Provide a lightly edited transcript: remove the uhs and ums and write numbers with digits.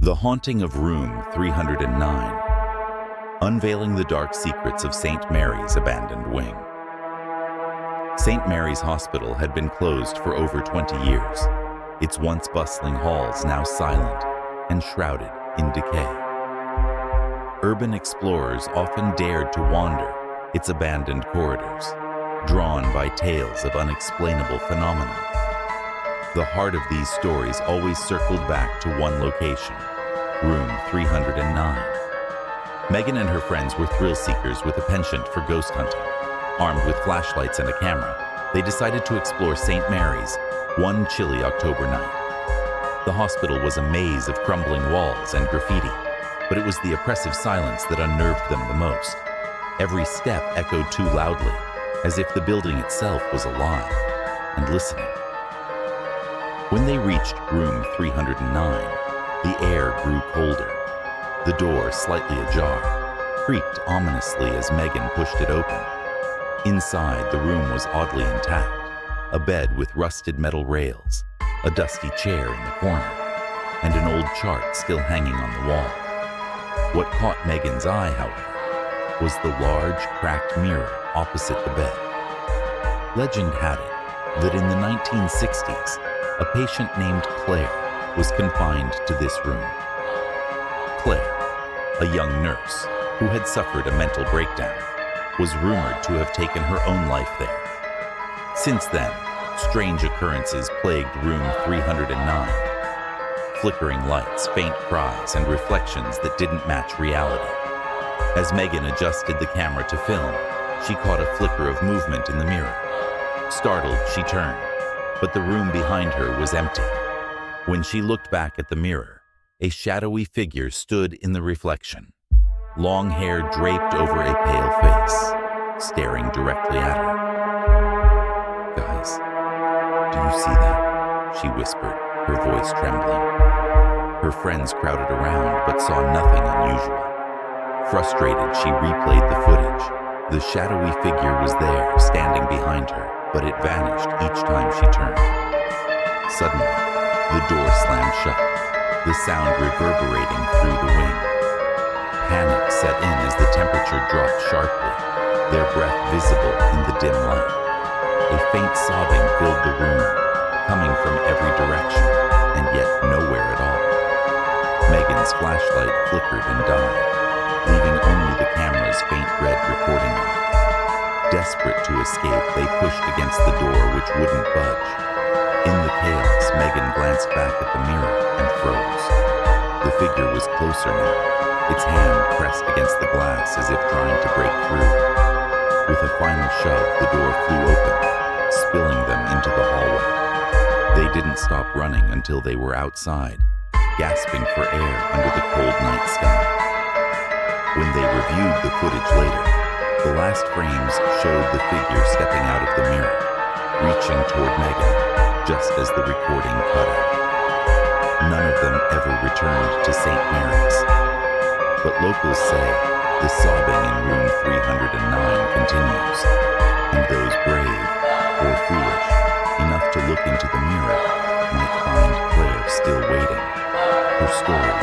The Haunting of Room 309. Unveiling the dark secrets of St. Mary's abandoned wing. St. Mary's Hospital had been closed for over 20 years, its once bustling halls now silent and shrouded in decay. Urban explorers often dared to wander its abandoned corridors, drawn by tales of unexplainable phenomena. The heart of these stories always circled back to one location, room 309. Megan and her friends were thrill seekers with a penchant for ghost hunting. Armed with flashlights and a camera, they decided to explore St. Mary's one chilly October night. The hospital was a maze of crumbling walls and graffiti, but it was the oppressive silence that unnerved them the most. Every step echoed too loudly, as if the building itself was alive and listening. When they reached room 309, the air grew colder. The door, slightly ajar, creaked ominously as Megan pushed it open. Inside, the room was oddly intact, a bed with rusted metal rails, a dusty chair in the corner, and an old chart still hanging on the wall. What caught Megan's eye, however, was the large, cracked mirror opposite the bed. Legend had it that in the 1960s, a patient named Claire was confined to this room. Claire, a young nurse who had suffered a mental breakdown, was rumored to have taken her own life there. Since then, strange occurrences plagued room 309. Flickering lights, faint cries, and reflections that didn't match reality. As Megan adjusted the camera to film, she caught a flicker of movement in the mirror. Startled, she turned, but the room behind her was empty. When she looked back at the mirror, a shadowy figure stood in the reflection, long hair draped over a pale face, staring directly at her. "Guys, do you see that?" she whispered, her voice trembling. Her friends crowded around but saw nothing unusual. Frustrated, she replayed the footage. The shadowy figure was there, standing behind her, but it vanished each time she turned. Suddenly, the door slammed shut, the sound reverberating through the wing. Panic set in as the temperature dropped sharply, their breath visible in the dim light. A faint sobbing filled the room, coming from every direction, and yet nowhere at all. Megan's flashlight flickered and died, leaving only the camera's faint red recording light. Desperate to escape, they pushed against the door, which wouldn't budge. In the chaos, Megan glanced back at the mirror and froze. The figure was closer now, its hand pressed against the glass as if trying to break through. With a final shove, the door flew open, spilling them into the hallway. They didn't stop running until they were outside, gasping for air under the cold night sky. When they reviewed the footage later, the last frames showed the figure stepping out of the mirror, reaching toward Megan, just as the recording cut out. None of them ever returned to St. Mary's. But locals say the sobbing in room 309 continues, and those brave, or foolish, enough to look into the mirror might find Claire still waiting. Her story